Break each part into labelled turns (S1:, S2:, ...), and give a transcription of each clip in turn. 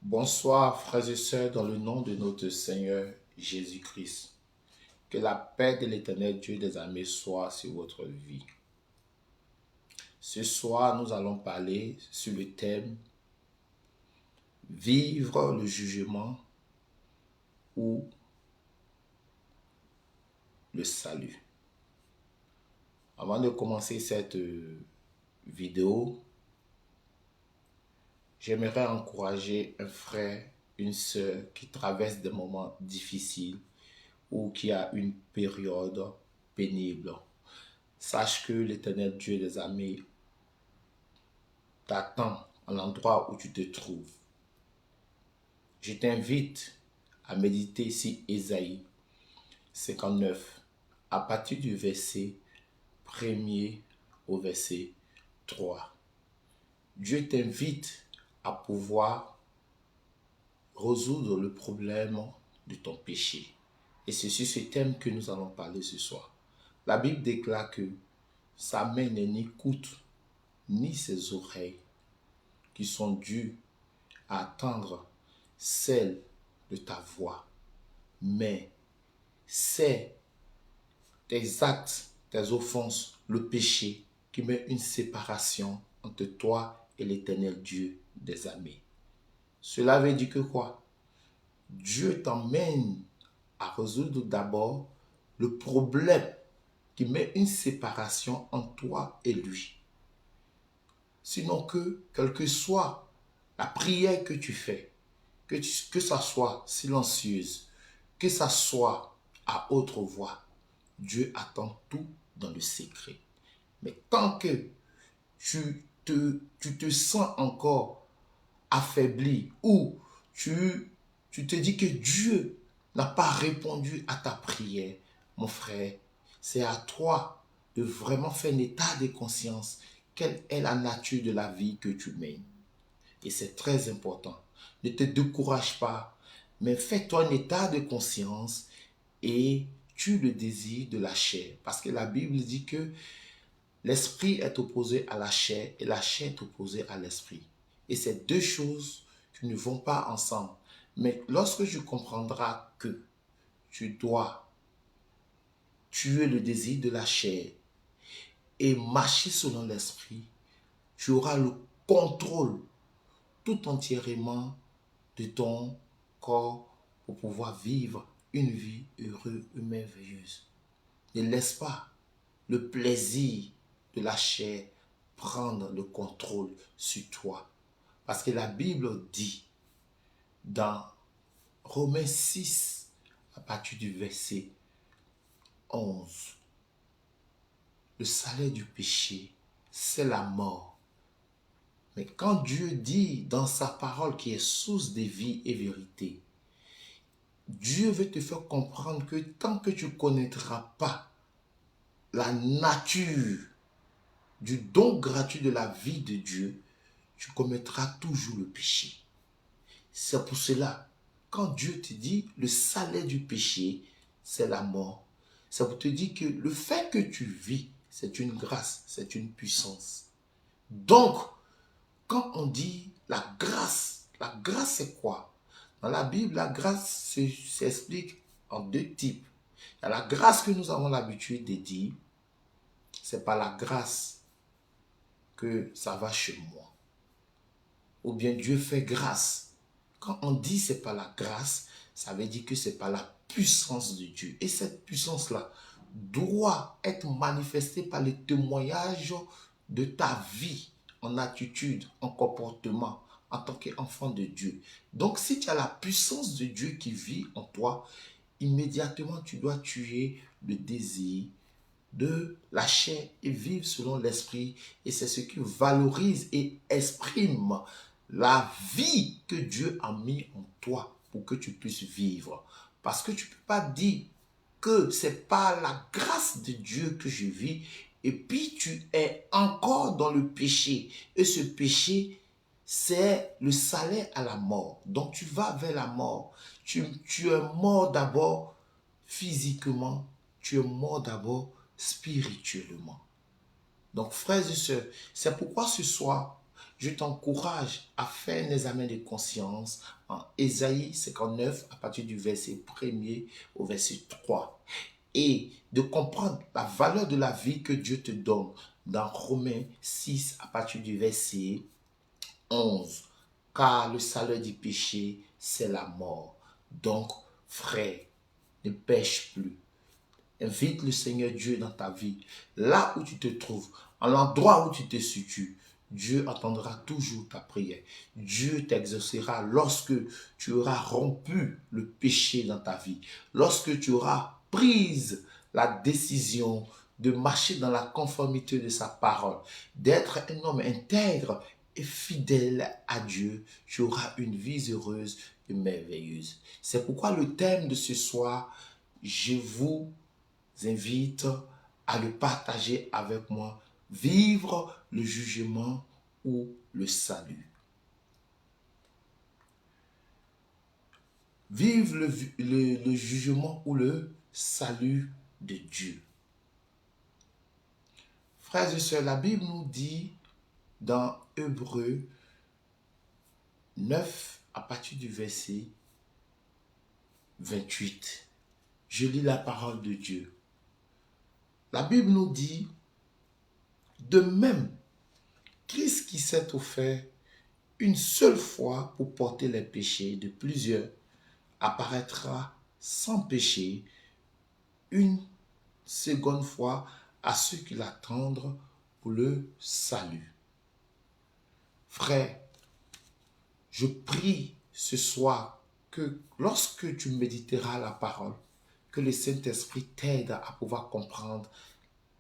S1: Bonsoir, frères et sœurs, dans le nom de notre Seigneur Jésus-Christ. Que la paix de l'Éternel Dieu des armées soit sur votre vie. Ce soir, nous allons parler sur le thème vivre le jugement ou le salut. Avant de commencer cette vidéo, j'aimerais encourager un frère, une sœur qui traverse des moments difficiles ou qui a une période pénible. Sache que l'Éternel Dieu des armées t'attend à l'endroit où tu te trouves. Je t'invite à méditer sur Ésaïe 59, à partir du verset 1er au verset 3. Dieu t'invite à pouvoir résoudre le problème de ton péché. Et c'est sur ce thème que nous allons parler ce soir. La Bible déclare que sa main n'est ni courte, ni ses oreilles qui sont dues à attendre celle de ta voix, mais c'est tes actes, tes offenses, le péché qui met une séparation entre toi et l'Éternel Dieu des armées. Cela veut dire que quoi? Dieu t'emmène à résoudre d'abord le problème qui met une séparation entre toi et lui. Sinon quelle que soit la prière que tu fais, que ça soit silencieuse, que ça soit à haute voix, Dieu attend tout dans le secret. Mais tant que tu te sens encore affaibli ou tu te dis que Dieu n'a pas répondu à ta prière, mon frère, c'est à toi de vraiment faire un état de conscience. Quelle est la nature de la vie que tu mènes? Et c'est très important. Ne te décourage pas, mais fais-toi un état de conscience et tue le désir de la chair. Parce que la Bible dit que l'esprit est opposé à la chair et la chair est opposée à l'esprit. Et ces deux choses qui ne vont pas ensemble. Mais lorsque tu comprendras que tu dois tuer le désir de la chair et marcher selon l'esprit, tu auras le contrôle tout entièrement de ton corps pour pouvoir vivre une vie heureuse et merveilleuse. Ne laisse pas le plaisir de la chair prendre le contrôle sur toi. Parce que la Bible dit dans Romains 6, à partir du verset 11, le salaire du péché, c'est la mort. Mais quand Dieu dit dans sa parole qui est source de vie et vérité, Dieu veut te faire comprendre que tant que tu ne connaîtras pas la nature du don gratuit de la vie de Dieu, tu commettras toujours le péché. C'est pour cela, quand Dieu te dit le salaire du péché, c'est la mort, ça vous te dit que le fait que tu vis, c'est une grâce, c'est une puissance. Donc, quand on dit la grâce c'est quoi? Dans la Bible, la grâce s'explique en deux types. Il y a la grâce que nous avons l'habitude de dire, c'est pas la grâce que ça va chez moi. Ou bien Dieu fait grâce. Quand on dit c'est pas la grâce, ça veut dire que c'est pas la puissance de Dieu. Et cette puissance-là doit être manifestée par le témoignage de ta vie, en attitude, en comportement, en tant qu'enfant de Dieu. Donc si tu as la puissance de Dieu qui vit en toi, immédiatement tu dois tuer le désir de la chair et vivre selon l'esprit. Et c'est ce qui valorise et exprime la vie que Dieu a mis en toi pour que tu puisses vivre. Parce que tu ne peux pas dire que c'est par la grâce de Dieu que je vis et puis tu es encore dans le péché. Et ce péché, c'est le salaire à la mort. Donc tu vas vers la mort. Tu es mort d'abord physiquement, tu es mort d'abord spirituellement. Donc frères et sœurs, c'est pourquoi ce soir, je t'encourage à faire un examen de conscience en Ésaïe 59 à partir du verset 1er au verset 3 et de comprendre la valeur de la vie que Dieu te donne dans Romains 6 à partir du verset 11. Car le salaire du péché, c'est la mort. Donc, frère, ne pêche plus. Invite le Seigneur Dieu dans ta vie. Là où tu te trouves, en l'endroit où tu te situes, Dieu entendra toujours ta prière. Dieu t'exaucera lorsque tu auras rompu le péché dans ta vie. Lorsque tu auras pris la décision de marcher dans la conformité de sa parole, d'être un homme intègre et fidèle à Dieu, tu auras une vie heureuse et merveilleuse. C'est pourquoi le thème de ce soir, je vous invite à le partager avec moi. Vivre le jugement ou le salut. Vivre le jugement ou le salut de Dieu. Frères et sœurs, la Bible nous dit dans Hébreux 9 à partir du verset 28. Je lis la parole de Dieu. La Bible nous dit, de même, Christ qui s'est offert une seule fois pour porter les péchés de plusieurs apparaîtra sans péché une seconde fois à ceux qui l'attendent pour le salut. Frère, je prie ce soir que lorsque tu méditeras la parole, que le Saint-Esprit t'aide à pouvoir comprendre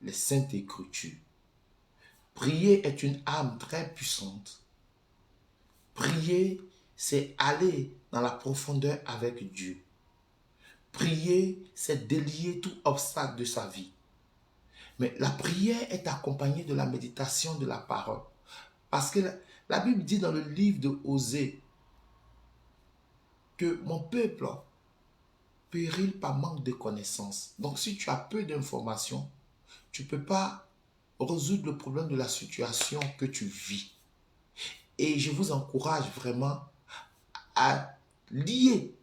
S1: les Saintes Écritures. Prier est une arme très puissante. Prier, c'est aller dans la profondeur avec Dieu. Prier, c'est délier tout obstacle de sa vie. Mais la prière est accompagnée de la méditation de la parole. Parce que la Bible dit dans le livre de Osée que mon peuple périt par manque de connaissances. Donc si tu as peu d'informations, tu ne peux pas résoudre le problème de la situation que tu vis. Et je vous encourage vraiment à lier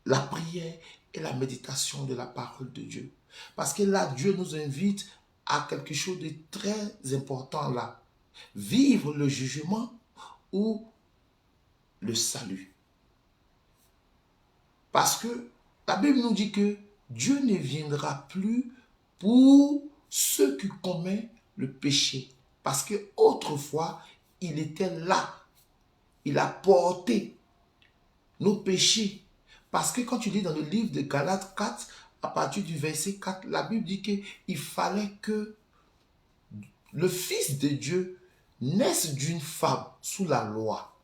S1: la prière et la méditation de la parole de Dieu. Parce que là, Dieu nous invite à quelque chose de très important là. Vivre le jugement ou le salut. Parce que la Bible nous dit que Dieu ne viendra plus pour ceux qui commettent le péché. Parce que autrefois, il était là. Il a porté nos péchés. Parce que quand tu lis dans le livre de Galates 4, à partir du verset 4, la Bible dit qu'il fallait que le Fils de Dieu naisse d'une femme sous la loi.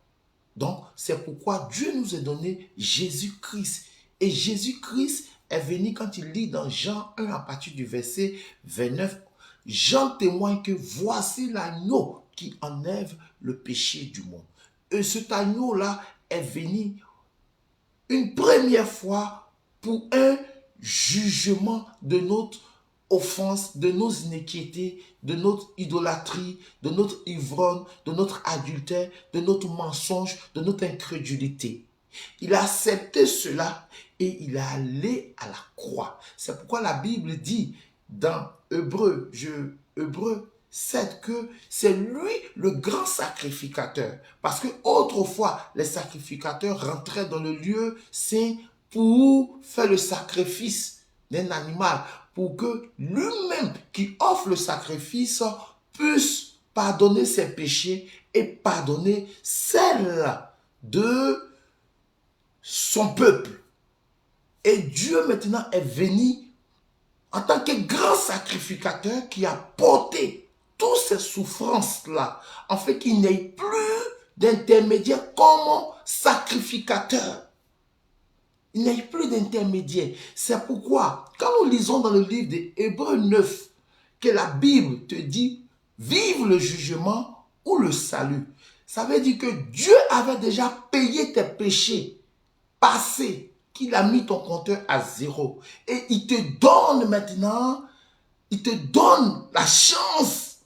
S1: Donc, c'est pourquoi Dieu nous a donné Jésus-Christ. Et Jésus-Christ est venu, quand il lit dans Jean 1 à partir du verset 29, Jean témoigne que voici l'agneau qui enlève le péché du monde. Et cet agneau-là est venu une première fois pour un jugement de notre offense, de nos iniquités, de notre idolâtrie, de notre ivrogne, de notre adultère, de notre mensonge, de notre incrédulité. Il a accepté cela et il est allé à la croix. C'est pourquoi la Bible dit dans Hébreux 7 que c'est lui le grand sacrificateur. Parce que autrefois, les sacrificateurs rentraient dans le lieu saint pour faire le sacrifice d'un animal, pour que lui-même qui offre le sacrifice puisse pardonner ses péchés et pardonner celles de son peuple. Et Dieu maintenant est venu en tant que grand sacrificateur qui a porté toutes ces souffrances-là, en fait qu'il n'y ait plus d'intermédiaire comme sacrificateur. Il n'y a plus d'intermédiaire. C'est pourquoi, quand nous lisons dans le livre de Hébreux 9, que la Bible te dit, vive le jugement ou le salut. Ça veut dire que Dieu avait déjà payé tes péchés passés, qu'il a mis ton compteur à zéro. Et il te donne maintenant, il te donne la chance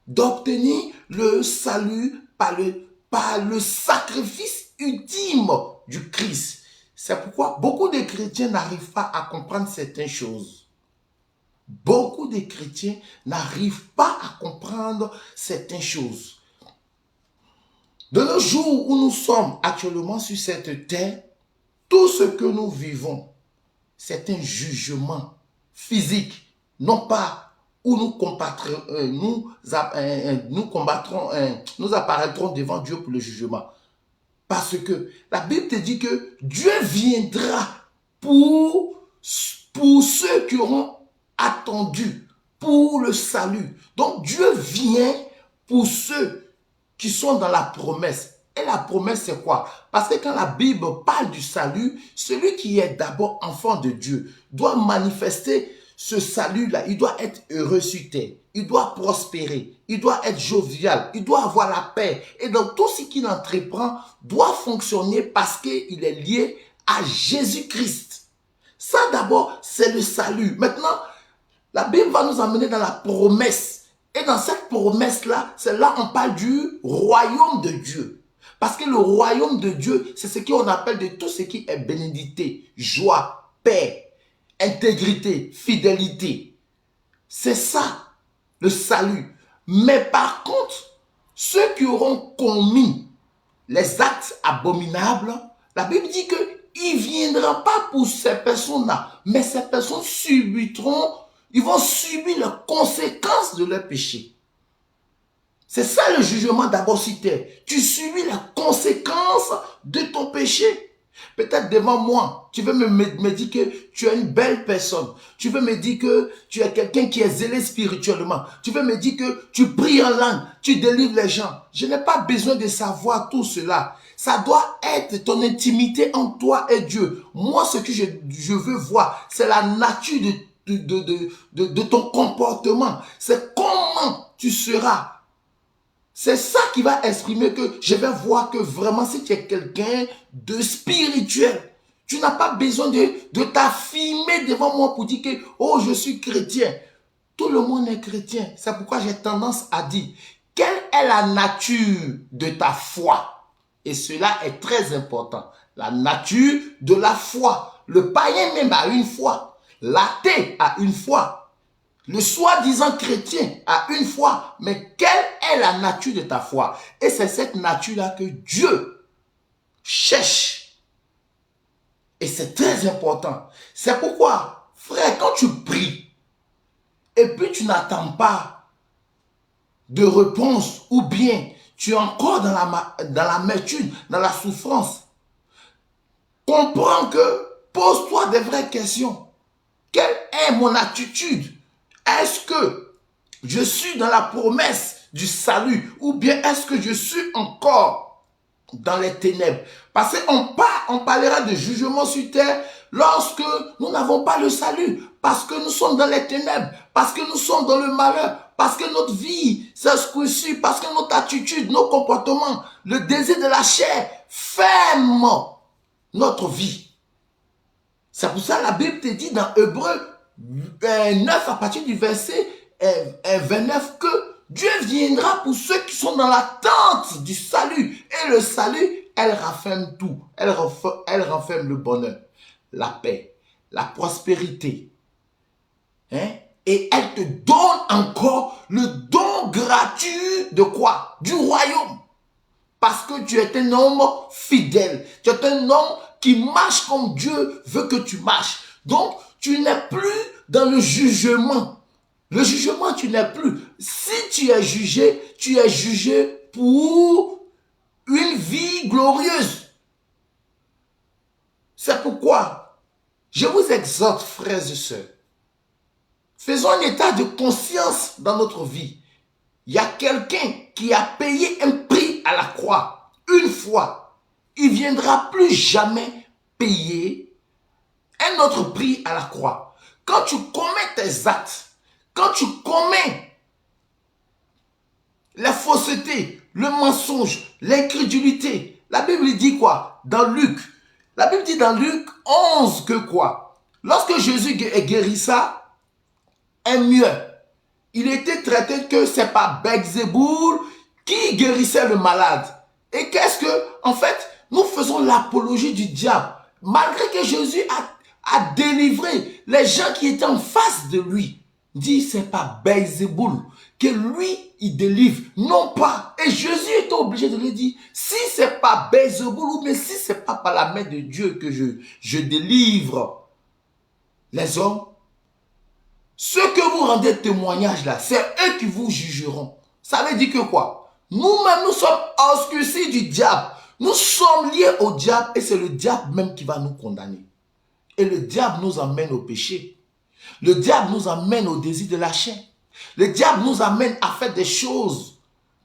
S1: d'obtenir le salut par le sacrifice ultime du Christ. C'est pourquoi beaucoup de chrétiens n'arrivent pas à comprendre certaines choses. Beaucoup de chrétiens n'arrivent pas à comprendre certaines choses. De nos jours où nous sommes actuellement sur cette terre, tout ce que nous vivons, c'est un jugement physique, non pas où nous apparaîtrons devant Dieu pour le jugement. Parce que la Bible te dit que Dieu viendra pour ceux qui auront attendu, pour le salut. Donc Dieu vient pour ceux qui sont dans la promesse. Et la promesse, c'est quoi? Parce que quand la Bible parle du salut, celui qui est d'abord enfant de Dieu doit manifester ce salut-là. Il doit être heureux sur terre. Il doit prospérer. Il doit être jovial. Il doit avoir la paix. Et donc, tout ce qu'il entreprend doit fonctionner parce qu'il est lié à Jésus-Christ. Ça, d'abord, c'est le salut. Maintenant, la Bible va nous amener dans la promesse. Et dans cette promesse-là, c'est là on parle du royaume de Dieu. Parce que le royaume de Dieu, c'est ce qu'on appelle de tout ce qui est bénédicté, joie, paix, intégrité, fidélité. C'est ça, le salut. Mais par contre, ceux qui auront commis les actes abominables, la Bible dit qu'il ne viendra pas pour ces personnes-là, mais ces personnes ils vont subir les conséquences de leur péché. C'est ça le jugement d'abord sur terre. Tu subis les conséquences de ton péché. Peut-être devant moi, tu veux me dire que tu es une belle personne. Tu veux me dire que tu es quelqu'un qui est zélé spirituellement. Tu veux me dire que tu pries en langue, tu délivres les gens. Je n'ai pas besoin de savoir tout cela. Ça doit être ton intimité entre toi et Dieu. Moi, ce que je veux voir, c'est la nature de ton comportement. C'est comment tu seras. C'est ça qui va exprimer que je vais voir que vraiment si tu es quelqu'un de spirituel, tu n'as pas besoin de t'affirmer devant moi pour dire que oh je suis chrétien. Tout le monde est chrétien. C'est pourquoi j'ai tendance à dire quelle est la nature de ta foi. Et cela est très important. La nature de la foi. Le païen même a une foi. L'athée a une foi. Le soi-disant chrétien a une foi, mais quelle est la nature de ta foi? Et c'est cette nature-là que Dieu cherche. Et c'est très important. C'est pourquoi, frère, quand tu pries, et puis tu n'attends pas de réponse, ou bien tu es encore dans l'amertume, dans la souffrance, comprends que, pose-toi des vraies questions. Quelle est mon attitude? Est-ce que je suis dans la promesse du salut ou bien est-ce que je suis encore dans les ténèbres? Parce qu'on parlera de jugement sur terre lorsque nous n'avons pas le salut, parce que nous sommes dans les ténèbres, parce que nous sommes dans le malheur, parce que notre vie s'escouisse, parce que notre attitude, nos comportements, le désir de la chair ferment notre vie. C'est pour ça que la Bible te dit dans Hébreux 9 à partir du verset 29 que Dieu viendra pour ceux qui sont dans l'attente du salut. Et le salut, elle renferme tout. Elle renferme le bonheur, la paix, la prospérité. Et elle te donne encore le don gratuit de quoi? Du royaume. Parce que tu es un homme fidèle. Tu es un homme qui marche comme Dieu veut que tu marches. Donc, tu n'es plus dans le jugement. Le jugement, tu n'es plus. Si tu es jugé pour une vie glorieuse. C'est pourquoi je vous exhorte, frères et sœurs, faisons un état de conscience dans notre vie. Il y a quelqu'un qui a payé un prix à la croix une fois. Il ne viendra plus jamais payer un autre prix à la croix. Quand tu commets tes actes, quand tu commets la fausseté, le mensonge, l'incrédulité, la Bible dit quoi? Dans Luc, la Bible dit dans Luc 11 que quoi? Lorsque Jésus guérissa un mieux, il était traité que c'est pas Belzéboul qui guérissait le malade. Et qu'est-ce que, en fait, nous faisons l'apologie du diable. Malgré que Jésus a délivré les gens qui étaient en face de lui. Dit, c'est pas Belzéboul que lui, il délivre. Non pas. Et Jésus était obligé de lui dire, si c'est pas Belzéboul, mais si c'est pas par la main de Dieu que je délivre les hommes, ceux que vous rendez témoignage là, c'est eux qui vous jugeront. Ça veut dire que quoi? Nous-mêmes, nous sommes obscurcis du diable. Nous sommes liés au diable et c'est le diable même qui va nous condamner. Et le diable nous emmène au péché. Le diable nous amène au désir de la chair. Le diable nous amène à faire des choses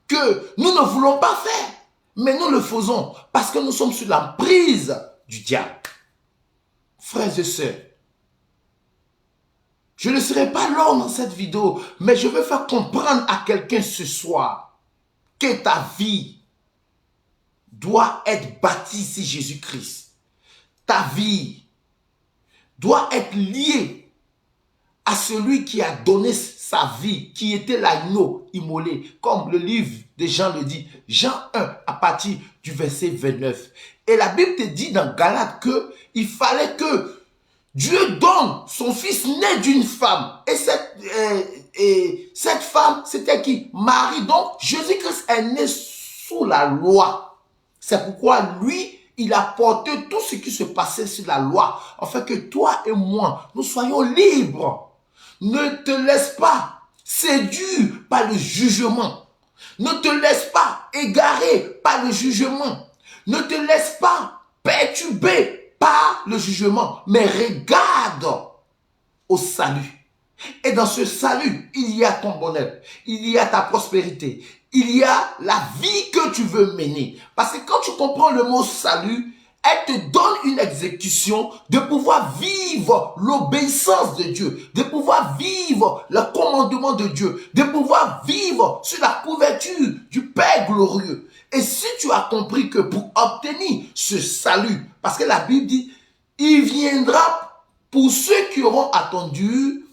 S1: que nous ne voulons pas faire. Mais nous le faisons parce que nous sommes sous l'emprise du diable. Frères et sœurs, je ne serai pas long dans cette vidéo, mais je veux faire comprendre à quelqu'un ce soir que ta vie doit être bâtie sur Jésus-Christ. Ta vie doit être liée à celui qui a donné sa vie, qui était l'agneau immolé, comme le livre de Jean le dit, Jean 1 à partir du verset 29. Et la Bible te dit dans Galates qu'il fallait que Dieu donne son fils né d'une femme. Et cette femme, c'était qui? Marie. Donc, Jésus-Christ est né sous la loi. C'est pourquoi lui, il a porté tout ce qui se passait sur la loi. Afin que toi et moi, nous soyons libres. Ne te laisse pas séduire par le jugement. Ne te laisse pas égarer par le jugement. Ne te laisse pas perturber par le jugement, mais regarde au salut. Et dans ce salut, il y a ton bonheur, il y a ta prospérité, il y a la vie que tu veux mener. Parce que quand tu comprends le mot salut, elle te donne une exécution de pouvoir vivre l'obéissance de Dieu, de pouvoir vivre le commandement de Dieu, de pouvoir vivre sur la couverture du Père glorieux. Et si tu as compris que pour obtenir ce salut, parce que la Bible dit, il viendra pour ceux qui auront attendu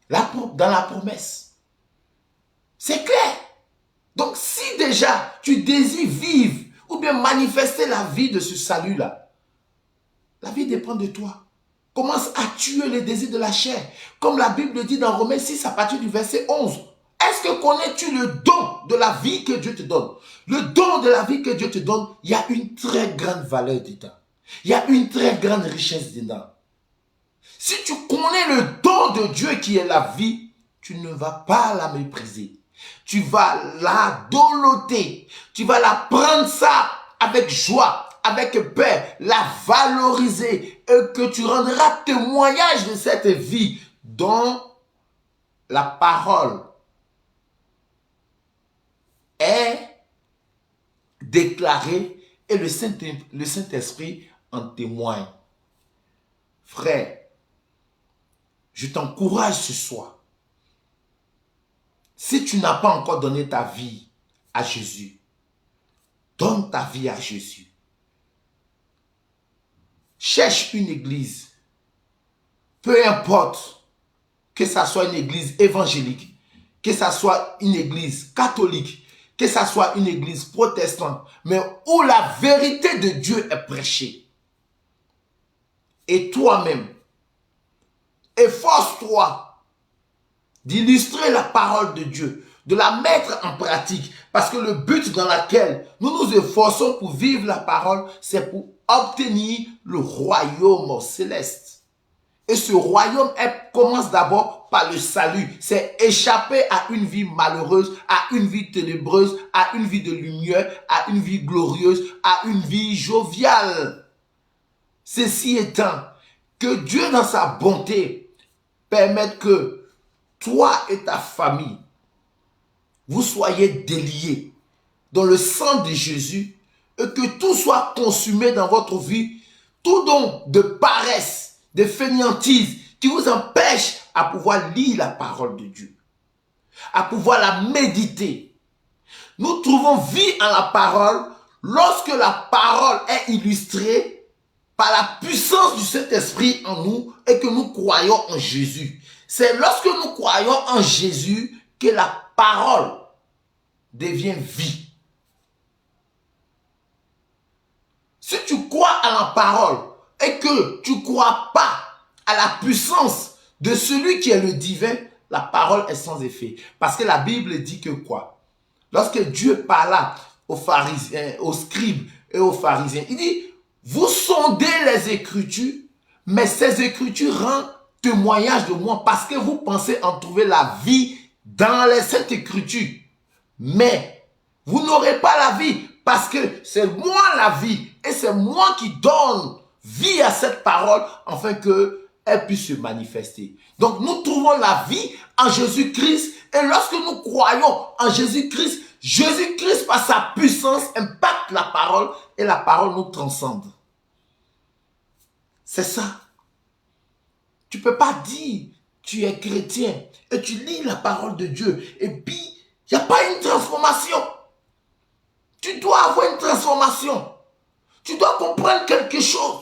S1: dans la promesse. C'est clair. Donc si déjà tu désires vivre ou bien manifester la vie de ce salut-là, la vie dépend de toi. Commence à tuer les désirs de la chair. Comme la Bible dit dans Romains 6 à partir du verset 11. Est-ce que connais-tu le don de la vie que Dieu te donne? Le don de la vie que Dieu te donne, il y a une très grande valeur dedans. Il y a une très grande richesse dedans. Si tu connais le don de Dieu qui est la vie, tu ne vas pas la mépriser. Tu vas la doloter. Tu vas la prendre ça avec joie, avec paix, la valoriser et que tu rendras témoignage de cette vie dont la parole est déclarée et le Saint-Esprit en témoigne. Frère, je t'encourage ce soir. Si tu n'as pas encore donné ta vie à Jésus, donne ta vie à Jésus. Cherche une église. Peu importe que ça soit une église évangélique, que ça soit une église catholique, que ça soit une église protestante, mais où la vérité de Dieu est prêchée. Et toi-même, efforce-toi d'illustrer la parole de Dieu, de la mettre en pratique. Parce que le but dans lequel nous nous efforçons pour vivre la parole, c'est pour obtenir le royaume céleste. Et ce royaume commence d'abord par le salut. C'est échapper à une vie malheureuse, à une vie ténébreuse, à une vie de lumière, à une vie glorieuse, à une vie joviale. Ceci étant, que Dieu dans sa bonté permette que toi et ta famille, vous soyez déliés dans le sang de Jésus et que tout soit consumé dans votre vie, tout don de paresse, de fainéantise qui vous empêche à pouvoir lire la parole de Dieu, à pouvoir la méditer. Nous trouvons vie en la parole lorsque la parole est illustrée par la puissance du Saint-Esprit en nous et que nous croyons en Jésus. C'est lorsque nous croyons en Jésus que la parole devient vie. Si tu crois à la parole et que tu ne crois pas à la puissance de celui qui est le divin, la parole est sans effet. Parce que la Bible dit que quoi? Lorsque Dieu parla aux pharisiens, aux scribes et aux pharisiens, il dit, vous sondez les Écritures, mais ces Écritures rendent témoignage de moi parce que vous pensez en trouver la vie dans les Saintes Écritures. Mais vous n'aurez pas la vie parce que c'est moi la vie et c'est moi qui donne vie à cette parole afin qu'elle puisse se manifester. Donc nous trouvons la vie en Jésus-Christ et lorsque nous croyons en Jésus-Christ, Jésus-Christ par sa puissance impacte la parole et la parole nous transcende. C'est ça. Tu ne peux pas dire tu es chrétien et tu lis la parole de Dieu et puis il n'y a pas une transformation. Tu dois avoir une transformation. Tu dois comprendre quelque chose.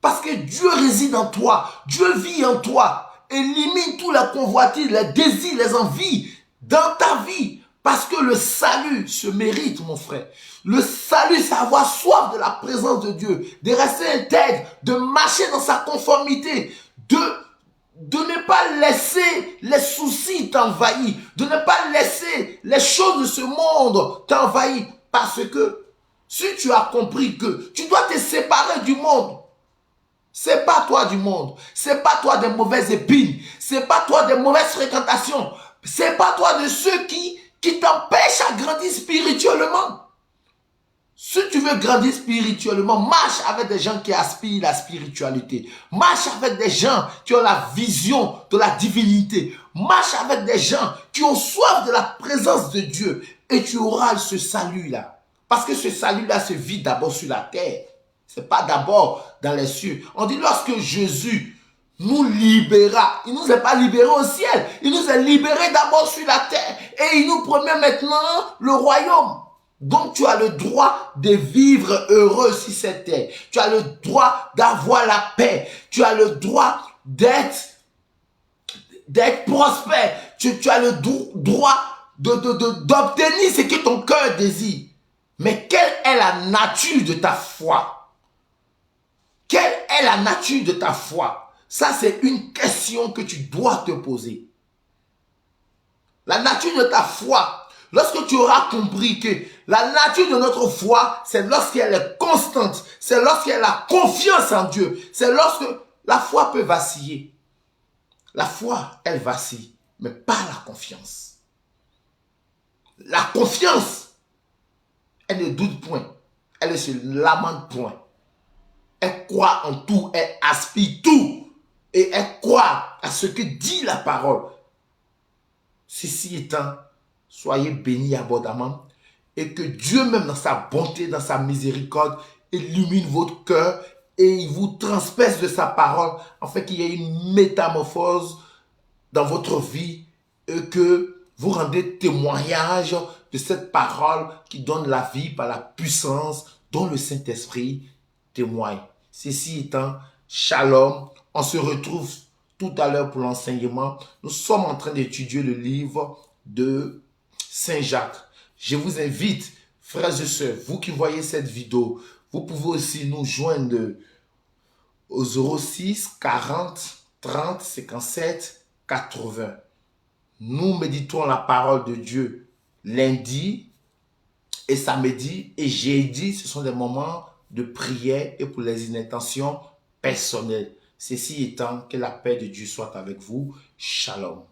S1: Parce que Dieu réside en toi. Dieu vit en toi. Élimine tous les convoitises, les désirs, les envies dans ta vie. Parce que le salut se mérite, mon frère. Le salut, c'est avoir soif de la présence de Dieu. De rester intègre, de marcher dans sa conformité. De ne pas laisser les soucis t'envahir. De ne pas laisser les choses de ce monde t'envahir. Parce que si tu as compris que tu dois te séparer du monde, c'est pas toi du monde, c'est pas toi des mauvaises épines, c'est pas toi des mauvaises fréquentations, c'est pas toi de ceux qui t'empêchent à grandir spirituellement. Si tu veux grandir spirituellement, marche avec des gens qui aspirent la spiritualité. Marche avec des gens qui ont la vision de la divinité. Marche avec des gens qui ont soif de la présence de Dieu. Et tu auras ce salut-là. Parce que ce salut-là se vit d'abord sur la terre. Ce n'est pas d'abord dans les cieux. On dit lorsque Jésus nous libéra, il ne nous a pas libérés au ciel. Il nous a libérés d'abord sur la terre. Et il nous promet maintenant le royaume. Donc tu as le droit de vivre heureux sur cette terre. Tu as le droit d'avoir la paix. Tu as le droit d'être prospère. Tu as le droit d'obtenir ce que ton cœur désire. Mais quelle est la nature de ta foi? Quelle est la nature de ta foi? Ça, c'est une question que tu dois te poser. La nature de ta foi. Lorsque tu auras compris que la nature de notre foi, c'est lorsqu'elle est constante, c'est lorsqu'elle a confiance en Dieu, c'est lorsque la foi peut vaciller. La foi, elle vacille, mais pas la confiance. La confiance, elle ne doute point, elle ne se lamente point. Elle croit en tout, elle aspire tout, et elle croit à ce que dit la parole. Ceci étant, soyez bénis abondamment et que Dieu même dans sa bonté, dans sa miséricorde, illumine votre cœur et il vous transperce de sa parole afin qu'il y ait une métamorphose dans votre vie et que vous rendez témoignage de cette parole qui donne la vie par la puissance dont le Saint-Esprit témoigne. Ceci étant, shalom, on se retrouve tout à l'heure pour l'enseignement. Nous sommes en train d'étudier le livre de Saint Jacques. Je vous invite, frères et sœurs, vous qui voyez cette vidéo, vous pouvez aussi nous joindre au 06 40 30 57 80. Nous méditons la parole de Dieu lundi et samedi et jeudi. Ce sont des moments de prière et pour les intentions personnelles. Ceci étant, que la paix de Dieu soit avec vous. Shalom.